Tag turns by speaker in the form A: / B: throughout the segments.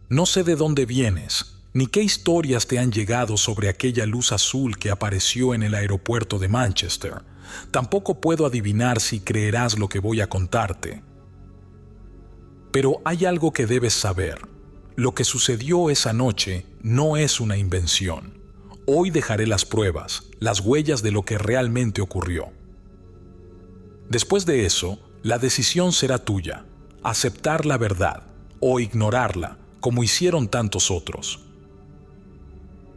A: No sé de dónde vienes, ni qué historias te han llegado sobre aquella luz azul que apareció en el aeropuerto de Manchester. Tampoco puedo adivinar si creerás lo que voy a contarte. Pero hay algo que debes saber. Lo que sucedió esa noche no es una invención. Hoy dejaré las pruebas, las huellas de lo que realmente ocurrió. Después de eso, la decisión será tuya, aceptar la verdad o ignorarla, como hicieron tantos otros.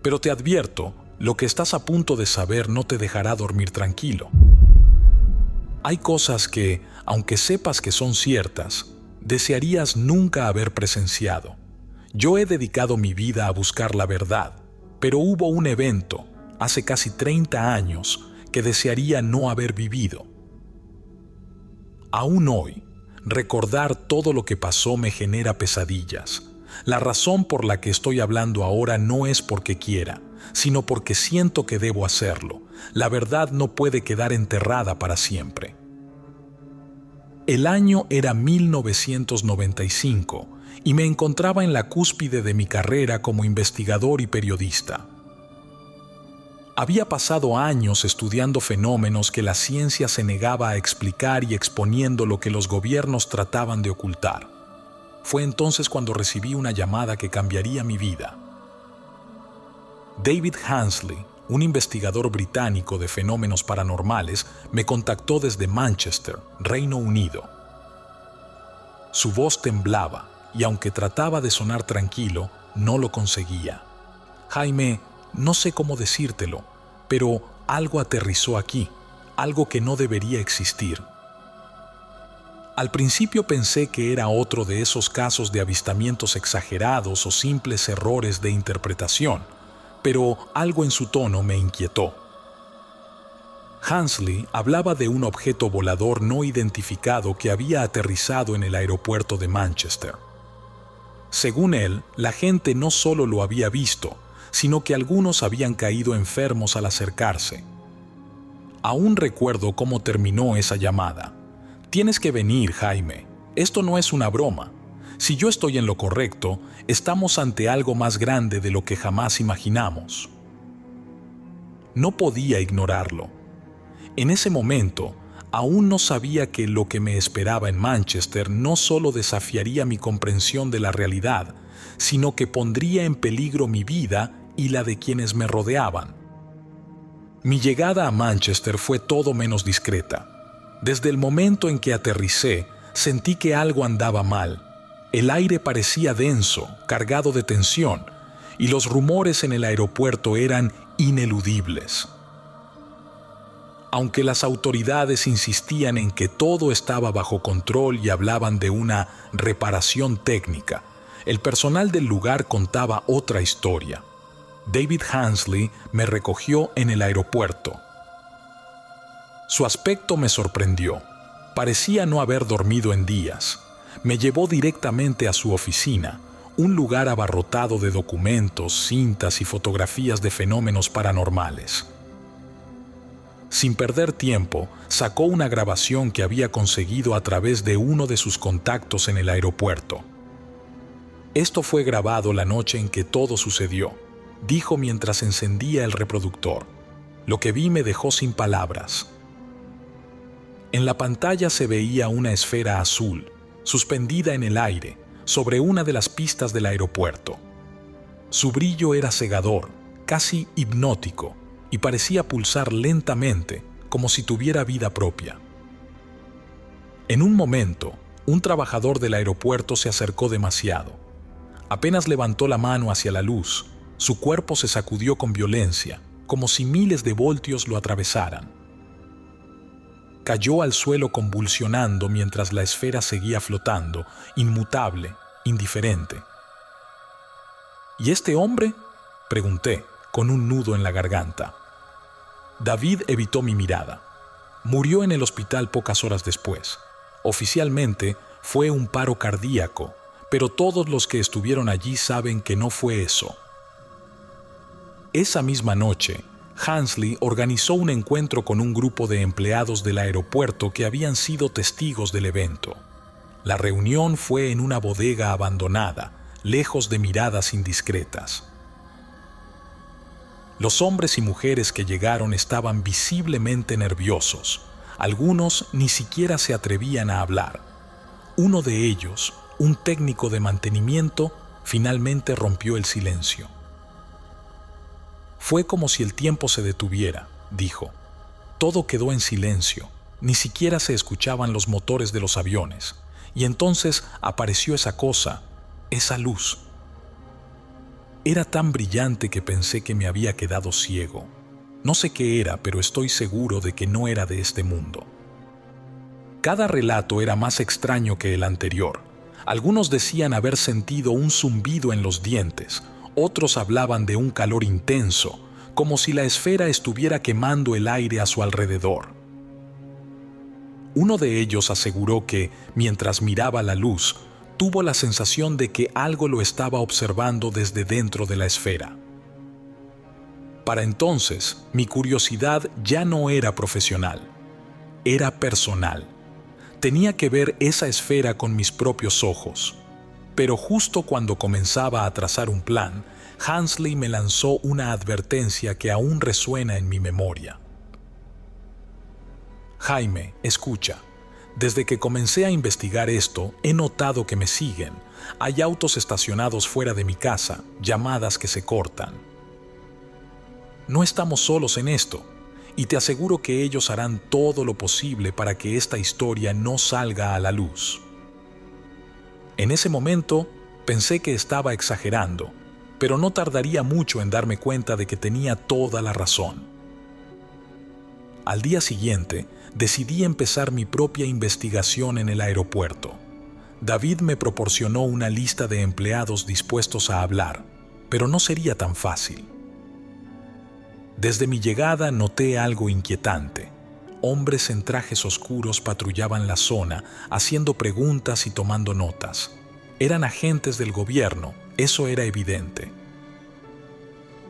A: Pero te advierto, lo que estás a punto de saber no te dejará dormir tranquilo. Hay cosas que, aunque sepas que son ciertas, desearías nunca haber presenciado. Yo he dedicado mi vida a buscar la verdad, pero hubo un evento, hace casi 30 años, que desearía no haber vivido. Aún hoy, recordar todo lo que pasó me genera pesadillas. La razón por la que estoy hablando ahora no es porque quiera, sino porque siento que debo hacerlo. La verdad no puede quedar enterrada para siempre. El año era 1995 y me encontraba en la cúspide de mi carrera como investigador y periodista. Había pasado años estudiando fenómenos que la ciencia se negaba a explicar y exponiendo lo que los gobiernos trataban de ocultar. Fue entonces cuando recibí una llamada que cambiaría mi vida. David Hansley, un investigador británico de fenómenos paranormales, me contactó desde Manchester, Reino Unido. Su voz temblaba y aunque trataba de sonar tranquilo, no lo conseguía. Jaime, no sé cómo decírtelo, pero algo aterrizó aquí, algo que no debería existir. Al principio pensé que era otro de esos casos de avistamientos exagerados o simples errores de interpretación, pero algo en su tono me inquietó. Hansley hablaba de un objeto volador no identificado que había aterrizado en el aeropuerto de Manchester. Según él, la gente no solo lo había visto, sino que algunos habían caído enfermos al acercarse. Aún recuerdo cómo terminó esa llamada. Tienes que venir, Jaime. Esto no es una broma. Si yo estoy en lo correcto, estamos ante algo más grande de lo que jamás imaginamos. No podía ignorarlo. En ese momento, aún no sabía que lo que me esperaba en Manchester no solo desafiaría mi comprensión de la realidad, sino que pondría en peligro mi vida y la de quienes me rodeaban. Mi llegada a Manchester fue todo menos discreta. Desde el momento en que aterricé, sentí que algo andaba mal. El aire parecía denso, cargado de tensión, y los rumores en el aeropuerto eran ineludibles. Aunque las autoridades insistían en que todo estaba bajo control y hablaban de una reparación técnica, el personal del lugar contaba otra historia. David Hansley me recogió en el aeropuerto. Su aspecto me sorprendió. Parecía no haber dormido en días. Me llevó directamente a su oficina, un lugar abarrotado de documentos, cintas y fotografías de fenómenos paranormales. Sin perder tiempo, sacó una grabación que había conseguido a través de uno de sus contactos en el aeropuerto. Esto fue grabado la noche en que todo sucedió, dijo mientras encendía el reproductor. Lo que vi me dejó sin palabras. En la pantalla se veía una esfera azul, suspendida en el aire, sobre una de las pistas del aeropuerto. Su brillo era cegador, casi hipnótico, y parecía pulsar lentamente, como si tuviera vida propia. En un momento, un trabajador del aeropuerto se acercó demasiado. Apenas levantó la mano hacia la luz, su cuerpo se sacudió con violencia, como si miles de voltios lo atravesaran. Cayó al suelo convulsionando mientras la esfera seguía flotando, inmutable, indiferente. ¿Y este hombre?, pregunté, con un nudo en la garganta. David evitó mi mirada. Murió en el hospital pocas horas después. Oficialmente fue un paro cardíaco, pero todos los que estuvieron allí saben que no fue eso. Esa misma noche, Hansley organizó un encuentro con un grupo de empleados del aeropuerto que habían sido testigos del evento. La reunión fue en una bodega abandonada, lejos de miradas indiscretas. Los hombres y mujeres que llegaron estaban visiblemente nerviosos. Algunos ni siquiera se atrevían a hablar. Uno de ellos, un técnico de mantenimiento, finalmente rompió el silencio. Fue como si el tiempo se detuviera, dijo. Todo quedó en silencio, ni siquiera se escuchaban los motores de los aviones. Y entonces apareció esa cosa, esa luz. Era tan brillante que pensé que me había quedado ciego. No sé qué era, pero estoy seguro de que no era de este mundo. Cada relato era más extraño que el anterior. Algunos decían haber sentido un zumbido en los dientes, otros hablaban de un calor intenso, como si la esfera estuviera quemando el aire a su alrededor. Uno de ellos aseguró que, mientras miraba la luz, tuvo la sensación de que algo lo estaba observando desde dentro de la esfera. Para entonces, mi curiosidad ya no era profesional, era personal. Tenía que ver esa esfera con mis propios ojos. Pero justo cuando comenzaba a trazar un plan, Hansley me lanzó una advertencia que aún resuena en mi memoria. Jaime, escucha. Desde que comencé a investigar esto, he notado que me siguen. Hay autos estacionados fuera de mi casa, llamadas que se cortan. No estamos solos en esto, y te aseguro que ellos harán todo lo posible para que esta historia no salga a la luz. En ese momento, pensé que estaba exagerando, pero no tardaría mucho en darme cuenta de que tenía toda la razón. Al día siguiente, decidí empezar mi propia investigación en el aeropuerto. David me proporcionó una lista de empleados dispuestos a hablar, pero no sería tan fácil. Desde mi llegada noté algo inquietante. Hombres en trajes oscuros patrullaban la zona, haciendo preguntas y tomando notas. Eran agentes del gobierno, eso era evidente.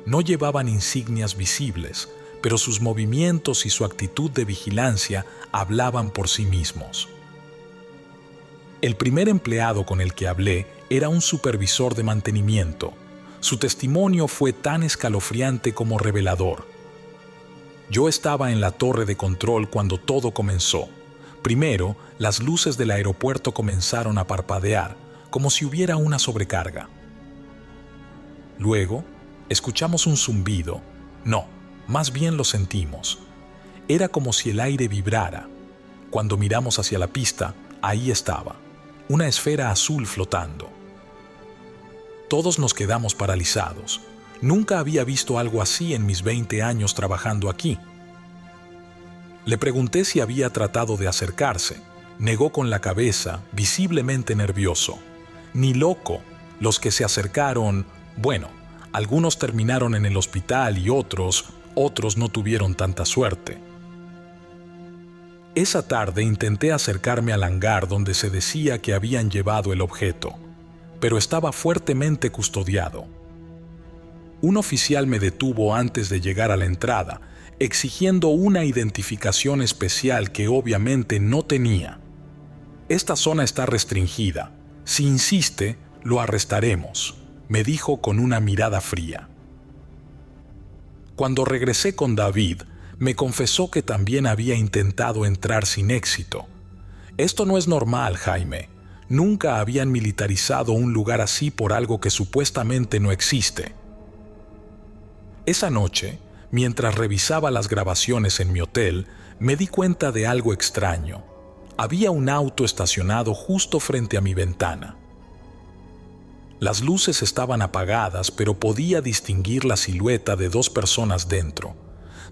A: No llevaban insignias visibles, pero sus movimientos y su actitud de vigilancia hablaban por sí mismos. El primer empleado con el que hablé era un supervisor de mantenimiento. Su testimonio fue tan escalofriante como revelador. Yo estaba en la torre de control cuando todo comenzó. Primero, las luces del aeropuerto comenzaron a parpadear, como si hubiera una sobrecarga. Luego, escuchamos un zumbido. No, más bien lo sentimos. Era como si el aire vibrara. Cuando miramos hacia la pista, ahí estaba, una esfera azul flotando. Todos nos quedamos paralizados. Nunca había visto algo así en mis 20 años trabajando aquí. Le pregunté si había tratado de acercarse. Negó con la cabeza, visiblemente nervioso. Ni loco. Los que se acercaron, bueno, algunos terminaron en el hospital y otros no tuvieron tanta suerte. Esa tarde intenté acercarme al hangar donde se decía que habían llevado el objeto, pero estaba fuertemente custodiado. Un oficial me detuvo antes de llegar a la entrada, exigiendo una identificación especial que obviamente no tenía. Esta zona está restringida. Si insiste, lo arrestaremos, me dijo con una mirada fría. Cuando regresé con David, me confesó que también había intentado entrar sin éxito. Esto no es normal, Jaime. Nunca habían militarizado un lugar así por algo que supuestamente no existe. Esa noche, mientras revisaba las grabaciones en mi hotel, me di cuenta de algo extraño. Había un auto estacionado justo frente a mi ventana. Las luces estaban apagadas, pero podía distinguir la silueta de 2 personas dentro.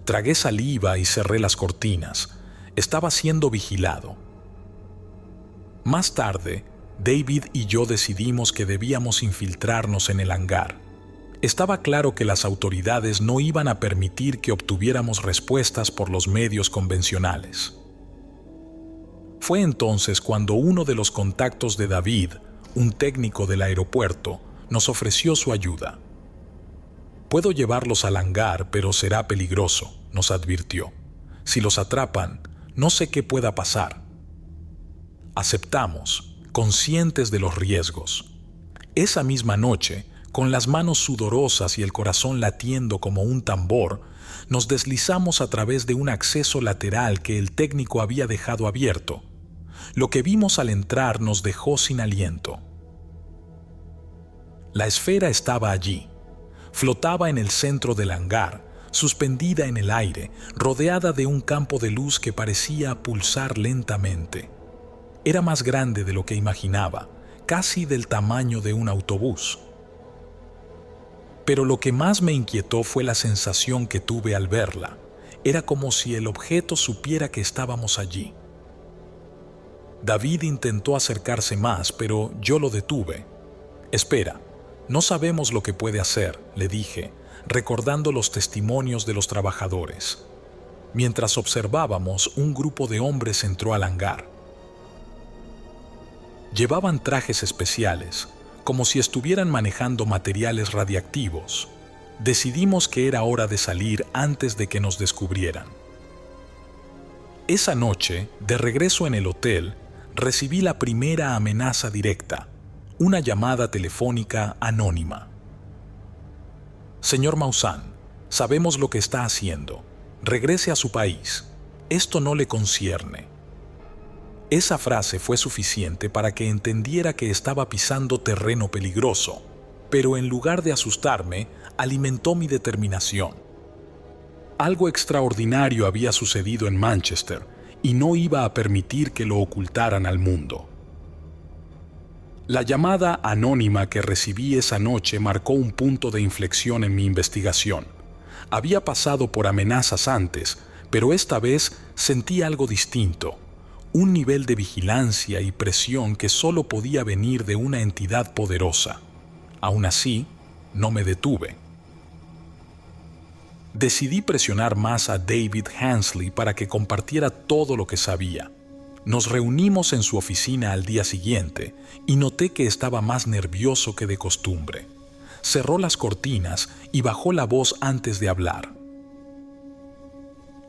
A: Tragué saliva y cerré las cortinas. Estaba siendo vigilado. Más tarde, David y yo decidimos que debíamos infiltrarnos en el hangar. Estaba claro que las autoridades no iban a permitir que obtuviéramos respuestas por los medios convencionales. Fue entonces cuando uno de los contactos de David, un técnico del aeropuerto, nos ofreció su ayuda. «Puedo llevarlos al hangar, pero será peligroso», nos advirtió. «Si los atrapan, no sé qué pueda pasar». Aceptamos, conscientes de los riesgos. Esa misma noche, con las manos sudorosas y el corazón latiendo como un tambor, nos deslizamos a través de un acceso lateral que el técnico había dejado abierto. Lo que vimos al entrar nos dejó sin aliento. La esfera estaba allí. Flotaba en el centro del hangar, suspendida en el aire, rodeada de un campo de luz que parecía pulsar lentamente. Era más grande de lo que imaginaba, casi del tamaño de un autobús. Pero lo que más me inquietó fue la sensación que tuve al verla. Era como si el objeto supiera que estábamos allí. David intentó acercarse más, pero yo lo detuve. «Espera, no sabemos lo que puede hacer», le dije, recordando los testimonios de los trabajadores. Mientras observábamos, un grupo de hombres entró al hangar. Llevaban trajes especiales, como si estuvieran manejando materiales radiactivos. Decidimos que era hora de salir antes de que nos descubrieran. Esa noche, de regreso en el hotel, recibí la primera amenaza directa, una llamada telefónica anónima. «Señor Maussan, sabemos lo que está haciendo. Regrese a su país. Esto no le concierne». Esa frase fue suficiente para que entendiera que estaba pisando terreno peligroso, pero en lugar de asustarme, alimentó mi determinación. Algo extraordinario había sucedido en Manchester y no iba a permitir que lo ocultaran al mundo. La llamada anónima que recibí esa noche marcó un punto de inflexión en mi investigación. Había pasado por amenazas antes, pero esta vez sentí algo distinto. Un nivel de vigilancia y presión que solo podía venir de una entidad poderosa. Aún así, no me detuve. Decidí presionar más a David Hensley para que compartiera todo lo que sabía. Nos reunimos en su oficina al día siguiente y noté que estaba más nervioso que de costumbre. Cerró las cortinas y bajó la voz antes de hablar.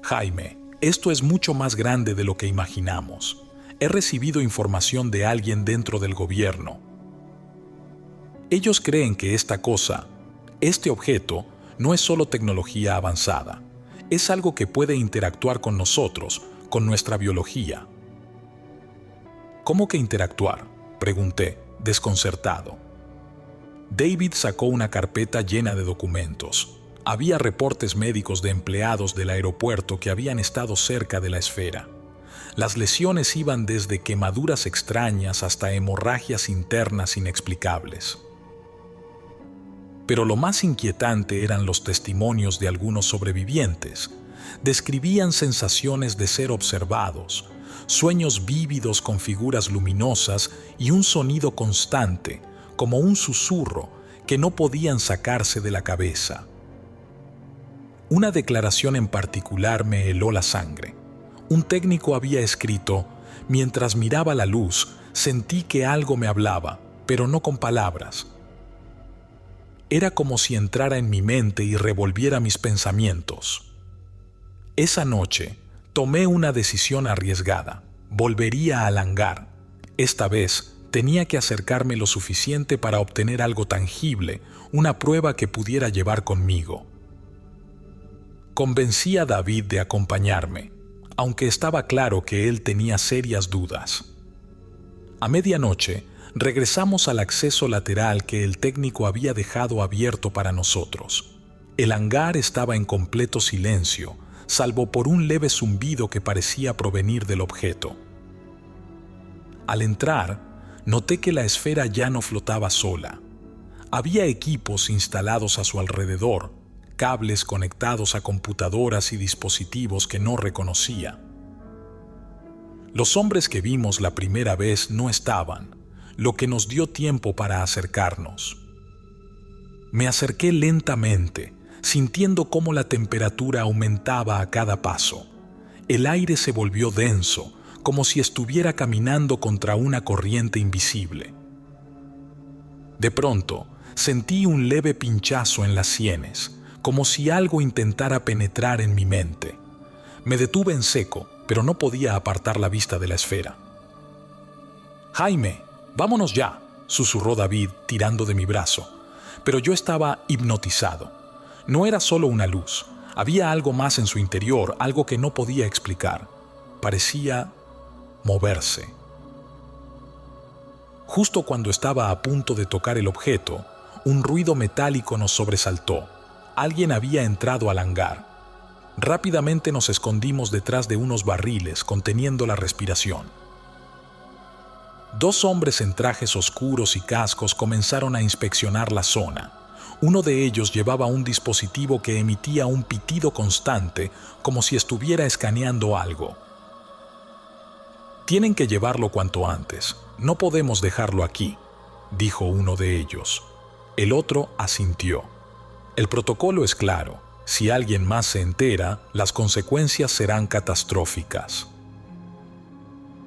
A: «Jaime, esto es mucho más grande de lo que imaginamos. He recibido información de alguien dentro del gobierno. Ellos creen que este objeto, no es solo tecnología avanzada. Es algo que puede interactuar con nosotros, con nuestra biología». «¿Cómo que interactuar?», pregunté, desconcertado. David sacó una carpeta llena de documentos. Había reportes médicos de empleados del aeropuerto que habían estado cerca de la esfera. Las lesiones iban desde quemaduras extrañas hasta hemorragias internas inexplicables. Pero lo más inquietante eran los testimonios de algunos sobrevivientes. Describían sensaciones de ser observados, sueños vívidos con figuras luminosas y un sonido constante, como un susurro que no podían sacarse de la cabeza. Una declaración en particular me heló la sangre. Un técnico había escrito: «Mientras miraba la luz, sentí que algo me hablaba, pero no con palabras». Era como si entrara en mi mente y revolviera mis pensamientos. Esa noche, tomé una decisión arriesgada. Volvería al hangar. Esta vez, tenía que acercarme lo suficiente para obtener algo tangible, una prueba que pudiera llevar conmigo. Convencí a David de acompañarme, aunque estaba claro que él tenía serias dudas. A medianoche, regresamos al acceso lateral que el técnico había dejado abierto para nosotros. El hangar estaba en completo silencio, salvo por un leve zumbido que parecía provenir del objeto. Al entrar, noté que la esfera ya no flotaba sola. Había equipos instalados a su alrededor, cables conectados a computadoras y dispositivos que no reconocía. Los hombres que vimos la primera vez no estaban, lo que nos dio tiempo para acercarnos. Me acerqué lentamente, sintiendo cómo la temperatura aumentaba a cada paso. El aire se volvió denso, como si estuviera caminando contra una corriente invisible. De pronto, sentí un leve pinchazo en las sienes, como si algo intentara penetrar en mi mente. Me detuve en seco, pero no podía apartar la vista de la esfera. «Jaime, vámonos ya», susurró David tirando de mi brazo, pero yo estaba hipnotizado. No era solo una luz, había algo más en su interior, algo que no podía explicar. Parecía moverse. Justo cuando estaba a punto de tocar el objeto, un ruido metálico nos sobresaltó. Alguien había entrado al hangar. Rápidamente nos escondimos detrás de unos barriles conteniendo la respiración. Dos hombres en trajes oscuros y cascos comenzaron a inspeccionar la zona. Uno de ellos llevaba un dispositivo que emitía un pitido constante, como si estuviera escaneando algo. «Tienen que llevarlo cuanto antes. No podemos dejarlo aquí», dijo uno de ellos. El otro asintió. «El protocolo es claro. Si alguien más se entera, las consecuencias serán catastróficas».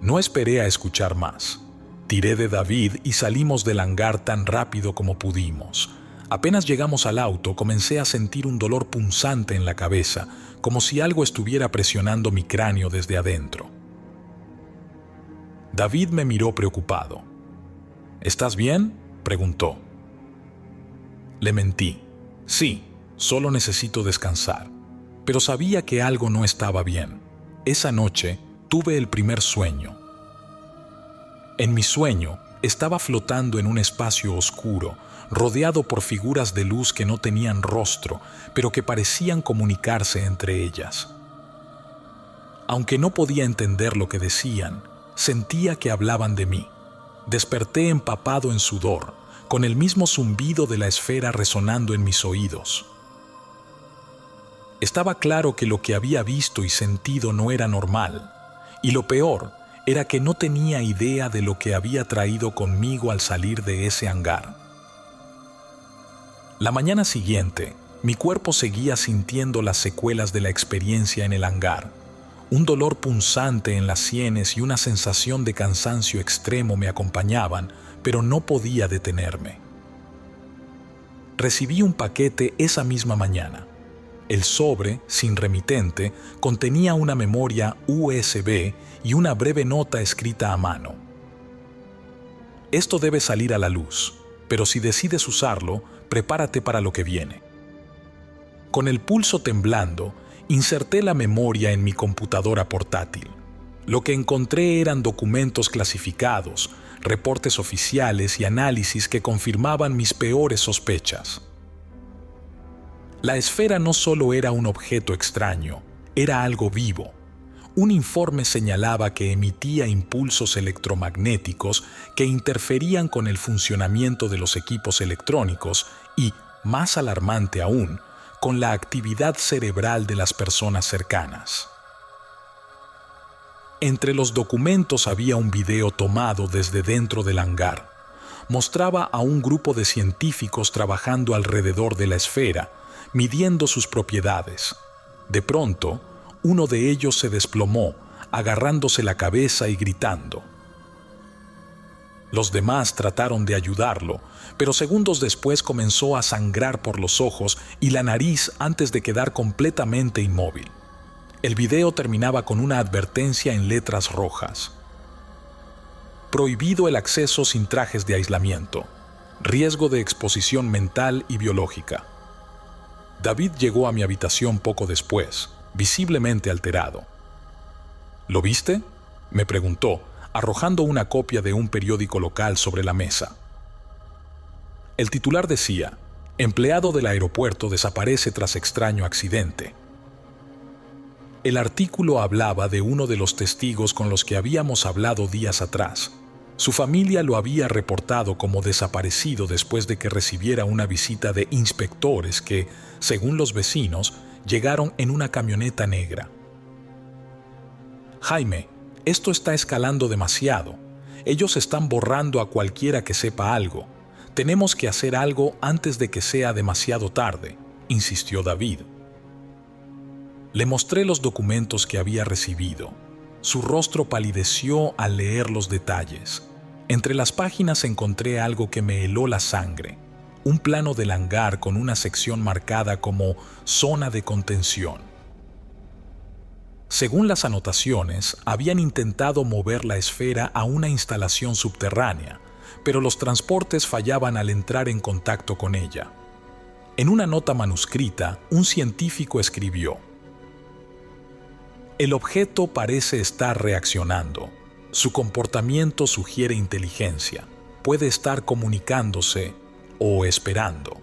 A: No esperé a escuchar más. Tiré de David y salimos del hangar tan rápido como pudimos. Apenas llegamos al auto, comencé a sentir un dolor punzante en la cabeza, como si algo estuviera presionando mi cráneo desde adentro. David me miró preocupado. «¿Estás bien?», preguntó. Le mentí. «Sí, solo necesito descansar». Pero sabía que algo no estaba bien. Esa noche tuve el primer sueño. En mi sueño estaba flotando en un espacio oscuro, rodeado por figuras de luz que no tenían rostro, pero que parecían comunicarse entre ellas. Aunque no podía entender lo que decían, sentía que hablaban de mí. Desperté empapado en sudor, con el mismo zumbido de la esfera resonando en mis oídos. Estaba claro que lo que había visto y sentido no era normal, y lo peor era que no tenía idea de lo que había traído conmigo al salir de ese hangar. La mañana siguiente, mi cuerpo seguía sintiendo las secuelas de la experiencia en el hangar. Un dolor punzante en las sienes y una sensación de cansancio extremo me acompañaban, pero no podía detenerme. Recibí un paquete esa misma mañana. El sobre, sin remitente, contenía una memoria USB y una breve nota escrita a mano. «Esto debe salir a la luz, pero si decides usarlo, prepárate para lo que viene». Con el pulso temblando, inserté la memoria en mi computadora portátil. Lo que encontré eran documentos clasificados, reportes oficiales y análisis que confirmaban mis peores sospechas. La esfera no solo era un objeto extraño, era algo vivo. Un informe señalaba que emitía impulsos electromagnéticos que interferían con el funcionamiento de los equipos electrónicos y, más alarmante aún, con la actividad cerebral de las personas cercanas. Entre los documentos había un video tomado desde dentro del hangar. Mostraba a un grupo de científicos trabajando alrededor de la esfera, midiendo sus propiedades. De pronto, uno de ellos se desplomó, agarrándose la cabeza y gritando. Los demás trataron de ayudarlo, pero segundos después comenzó a sangrar por los ojos y la nariz antes de quedar completamente inmóvil. El video terminaba con una advertencia en letras rojas. Prohibido el acceso sin trajes de aislamiento. Riesgo de exposición mental y biológica. David llegó a mi habitación poco después, visiblemente alterado. ¿Lo viste?, me preguntó, arrojando una copia de un periódico local sobre la mesa. El titular decía: «Empleado del aeropuerto desaparece tras extraño accidente». El artículo hablaba de uno de los testigos con los que habíamos hablado días atrás. Su familia lo había reportado como desaparecido después de que recibiera una visita de inspectores que, según los vecinos, llegaron en una camioneta negra. «Jaime, esto está escalando demasiado. Ellos están borrando a cualquiera que sepa algo. Tenemos que hacer algo antes de que sea demasiado tarde», insistió David. Le mostré los documentos que había recibido. Su rostro palideció al leer los detalles. Entre las páginas encontré algo que me heló la sangre. Un plano del hangar con una sección marcada como zona de contención. Según las anotaciones, habían intentado mover la esfera a una instalación subterránea, pero los transportes fallaban al entrar en contacto con ella. En una nota manuscrita, un científico escribió: "El objeto parece estar reaccionando. Su comportamiento sugiere inteligencia. Puede estar comunicándose o esperando".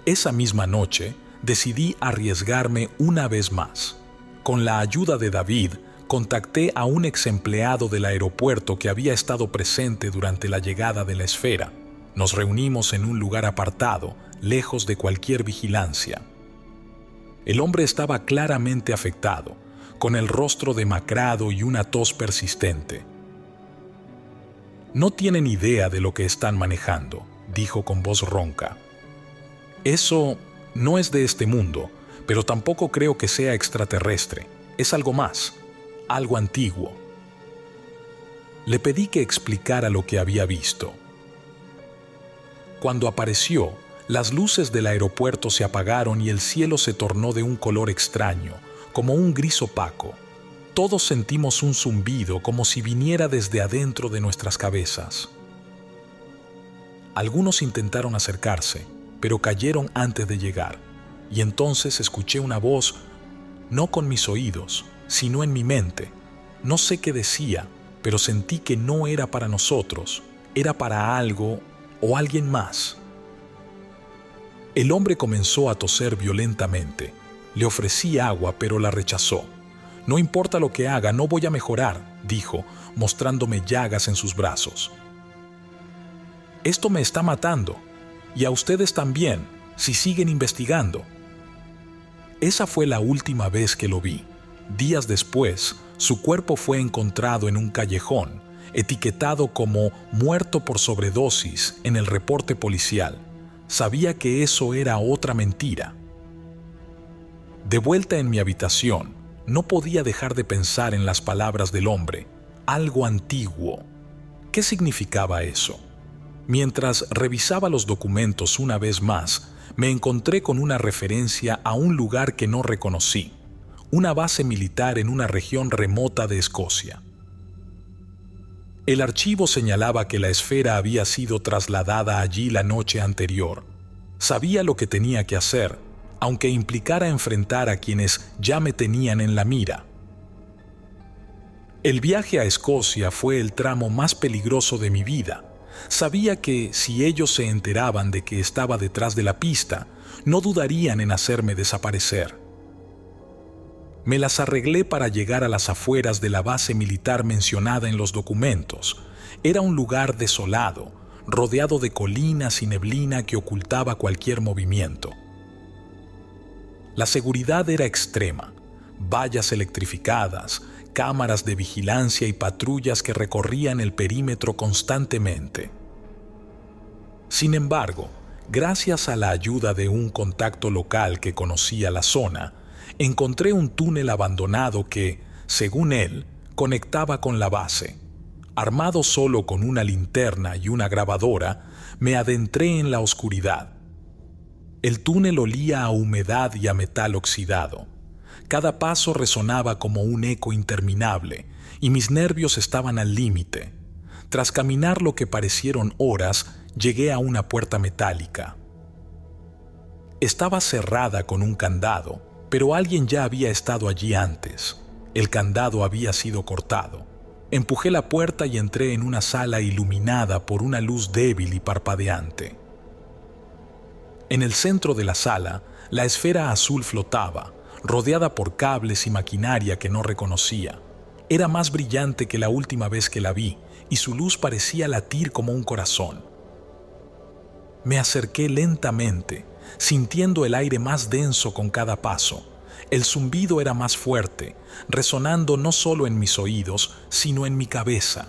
A: Esa misma noche, decidí arriesgarme una vez más. Con la ayuda de David, contacté a un ex empleado del aeropuerto que había estado presente durante la llegada de la esfera. Nos reunimos en un lugar apartado, lejos de cualquier vigilancia. El hombre estaba claramente afectado, con el rostro demacrado y una tos persistente. «No tienen idea de lo que están manejando», dijo con voz ronca. «Eso no es de este mundo, pero tampoco creo que sea extraterrestre. Es algo más, algo antiguo». Le pedí que explicara lo que había visto. Cuando apareció, las luces del aeropuerto se apagaron y el cielo se tornó de un color extraño, como un gris opaco. Todos sentimos un zumbido como si viniera desde adentro de nuestras cabezas. Algunos intentaron acercarse, pero cayeron antes de llegar, y entonces escuché una voz, no con mis oídos, sino en mi mente. No sé qué decía, pero sentí que no era para nosotros, era para algo o alguien más. El hombre comenzó a toser violentamente. Le ofrecí agua, pero la rechazó. «No importa lo que haga, no voy a mejorar», dijo, mostrándome llagas en sus brazos. «Esto me está matando, y a ustedes también, si siguen investigando». Esa fue la última vez que lo vi. Días después, su cuerpo fue encontrado en un callejón, etiquetado como muerto por sobredosis en el reporte policial. Sabía que eso era otra mentira. De vuelta en mi habitación, no podía dejar de pensar en las palabras del hombre, algo antiguo. ¿Qué significaba eso? Mientras revisaba los documentos una vez más, me encontré con una referencia a un lugar que no reconocí, una base militar en una región remota de Escocia. El archivo señalaba que la esfera había sido trasladada allí la noche anterior. Sabía lo que tenía que hacer, aunque implicara enfrentar a quienes ya me tenían en la mira. El viaje a Escocia fue el tramo más peligroso de mi vida. Sabía que si ellos se enteraban de que estaba detrás de la pista, no dudarían en hacerme desaparecer. Me las arreglé para llegar a las afueras de la base militar mencionada en los documentos. Era un lugar desolado, rodeado de colinas y neblina que ocultaba cualquier movimiento. La seguridad era extrema, vallas electrificadas, cámaras de vigilancia y patrullas que recorrían el perímetro constantemente. Sin embargo, gracias a la ayuda de un contacto local que conocía la zona, encontré un túnel abandonado que, según él, conectaba con la base. Armado solo con una linterna y una grabadora, me adentré en la oscuridad. El túnel olía a humedad y a metal oxidado. Cada paso resonaba como un eco interminable, y mis nervios estaban al límite. Tras caminar lo que parecieron horas, llegué a una puerta metálica. Estaba cerrada con un candado, pero alguien ya había estado allí antes. El candado había sido cortado. Empujé la puerta y entré en una sala iluminada por una luz débil y parpadeante. En el centro de la sala, la esfera azul flotaba, rodeada por cables y maquinaria que no reconocía. Era más brillante que la última vez que la vi, y su luz parecía latir como un corazón. Me acerqué lentamente, sintiendo el aire más denso con cada paso. El zumbido era más fuerte, resonando no solo en mis oídos, sino en mi cabeza.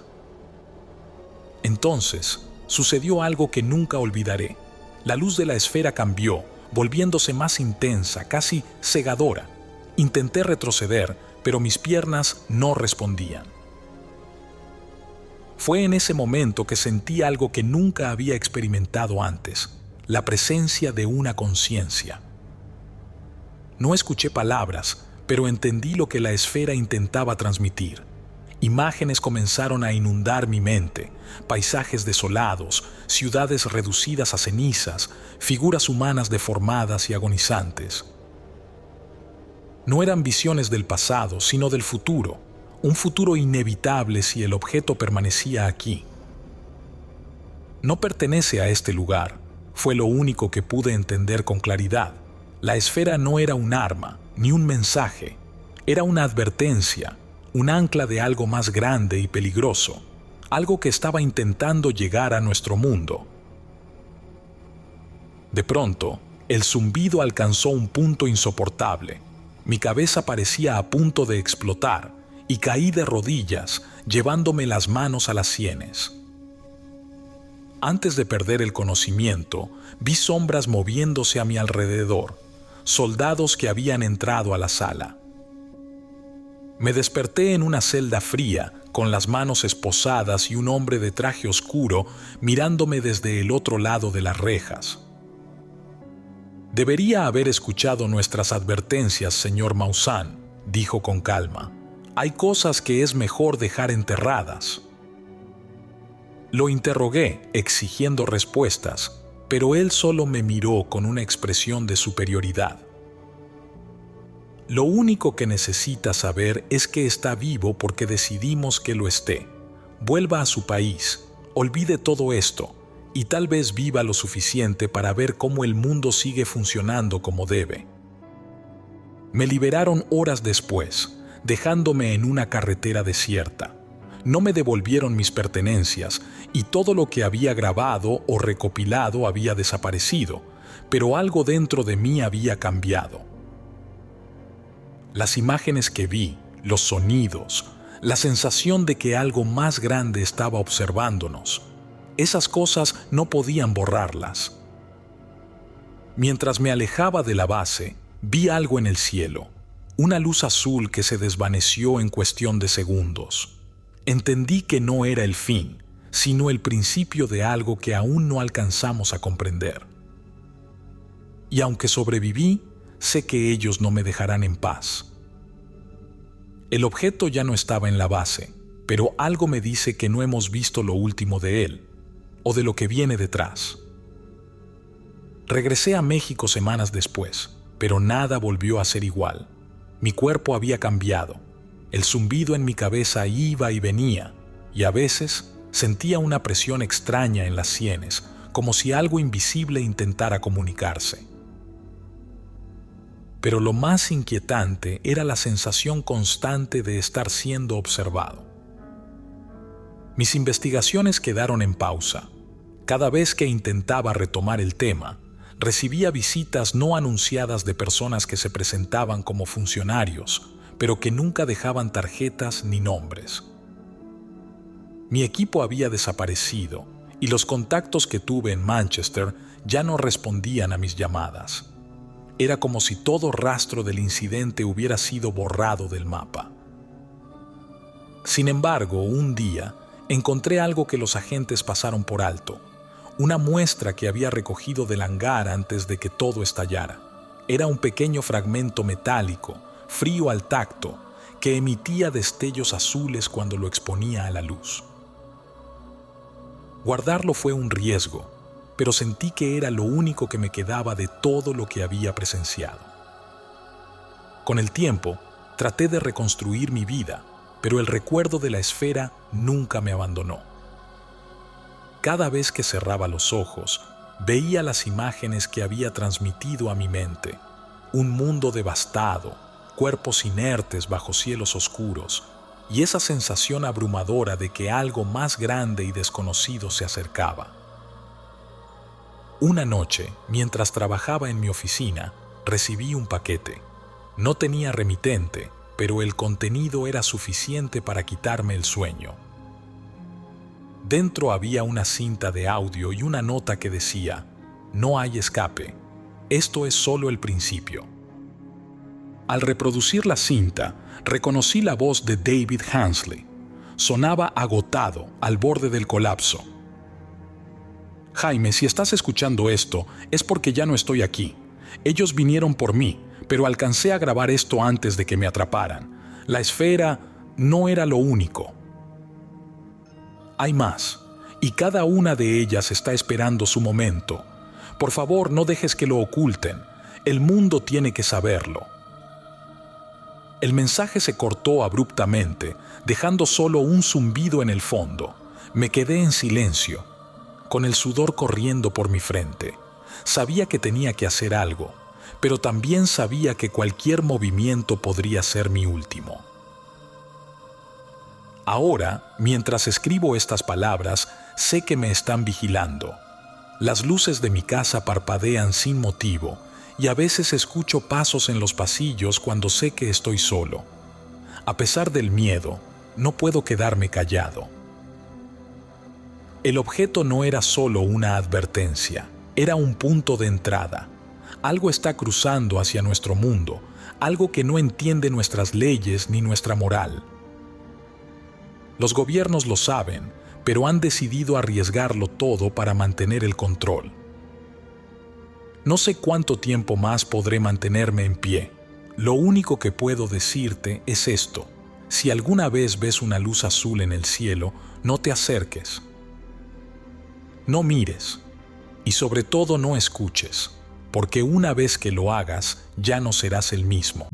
A: Entonces, sucedió algo que nunca olvidaré. La luz de la esfera cambió, volviéndose más intensa, casi cegadora. Intenté retroceder, pero mis piernas no respondían. Fue en ese momento que sentí algo que nunca había experimentado antes, la presencia de una conciencia. No escuché palabras, pero entendí lo que la esfera intentaba transmitir. Imágenes comenzaron a inundar mi mente, paisajes desolados, ciudades reducidas a cenizas, figuras humanas deformadas y agonizantes. No eran visiones del pasado, sino del futuro, un futuro inevitable si el objeto permanecía aquí. No pertenece a este lugar, fue lo único que pude entender con claridad. La esfera no era un arma, ni un mensaje, era una advertencia, un ancla de algo más grande y peligroso, algo que estaba intentando llegar a nuestro mundo. De pronto, el zumbido alcanzó un punto insoportable. Mi cabeza parecía a punto de explotar y caí de rodillas, llevándome las manos a las sienes. Antes de perder el conocimiento, vi sombras moviéndose a mi alrededor, soldados que habían entrado a la sala. Me desperté en una celda fría, con las manos esposadas y un hombre de traje oscuro mirándome desde el otro lado de las rejas. «Debería haber escuchado nuestras advertencias, señor Maussan», dijo con calma. «Hay cosas que es mejor dejar enterradas». Lo interrogué, exigiendo respuestas, pero él solo me miró con una expresión de superioridad. «Lo único que necesita saber es que está vivo porque decidimos que lo esté. Vuelva a su país, olvide todo esto, y tal vez viva lo suficiente para ver cómo el mundo sigue funcionando como debe». Me liberaron horas después, dejándome en una carretera desierta. No me devolvieron mis pertenencias y todo lo que había grabado o recopilado había desaparecido, pero algo dentro de mí había cambiado. Las imágenes que vi, los sonidos, la sensación de que algo más grande estaba observándonos, esas cosas no podían borrarlas. Mientras me alejaba de la base, vi algo en el cielo, una luz azul que se desvaneció en cuestión de segundos. Entendí que no era el fin, sino el principio de algo que aún no alcanzamos a comprender. Y aunque sobreviví, sé que ellos no me dejarán en paz. El objeto ya no estaba en la base, pero algo me dice que no hemos visto lo último de él, o de lo que viene detrás. Regresé a México semanas después, pero nada volvió a ser igual. Mi cuerpo había cambiado. El zumbido en mi cabeza iba y venía, y a veces sentía una presión extraña en las sienes, como si algo invisible intentara comunicarse. Pero lo más inquietante era la sensación constante de estar siendo observado. Mis investigaciones quedaron en pausa. Cada vez que intentaba retomar el tema, recibía visitas no anunciadas de personas que se presentaban como funcionarios, pero que nunca dejaban tarjetas ni nombres. Mi equipo había desaparecido y los contactos que tuve en Manchester ya no respondían a mis llamadas. Era como si todo rastro del incidente hubiera sido borrado del mapa. Sin embargo, un día encontré algo que los agentes pasaron por alto, una muestra que había recogido del hangar antes de que todo estallara. Era un pequeño fragmento metálico, frío al tacto, que emitía destellos azules cuando lo exponía a la luz. Guardarlo fue un riesgo, pero sentí que era lo único que me quedaba de todo lo que había presenciado. Con el tiempo, traté de reconstruir mi vida, pero el recuerdo de la esfera nunca me abandonó. Cada vez que cerraba los ojos, veía las imágenes que había transmitido a mi mente. Un mundo devastado, cuerpos inertes bajo cielos oscuros, y esa sensación abrumadora de que algo más grande y desconocido se acercaba. Una noche, mientras trabajaba en mi oficina, recibí un paquete. No tenía remitente, pero el contenido era suficiente para quitarme el sueño. Dentro había una cinta de audio y una nota que decía: «No hay escape. Esto es solo el principio». Al reproducir la cinta, reconocí la voz de David Hensley. Sonaba agotado, al borde del colapso. «Jaime, si estás escuchando esto, es porque ya no estoy aquí. Ellos vinieron por mí, pero alcancé a grabar esto antes de que me atraparan. La esfera no era lo único. Hay más, y cada una de ellas está esperando su momento. Por favor, no dejes que lo oculten. El mundo tiene que saberlo. El mensaje se cortó abruptamente, dejando solo un zumbido en el fondo. Me quedé en silencio, con el sudor corriendo por mi frente. Sabía que tenía que hacer algo, pero también sabía que cualquier movimiento podría ser mi último. Ahora, mientras escribo estas palabras, sé que me están vigilando. Las luces de mi casa parpadean sin motivo y a veces escucho pasos en los pasillos cuando sé que estoy solo. A pesar del miedo, no puedo quedarme callado. El objeto no era solo una advertencia, era un punto de entrada. Algo está cruzando hacia nuestro mundo, algo que no entiende nuestras leyes ni nuestra moral. Los gobiernos lo saben, pero han decidido arriesgarlo todo para mantener el control. No sé cuánto tiempo más podré mantenerme en pie. Lo único que puedo decirte es esto: si alguna vez ves una luz azul en el cielo, no te acerques. No mires y sobre todo no escuches, porque una vez que lo hagas ya no serás el mismo.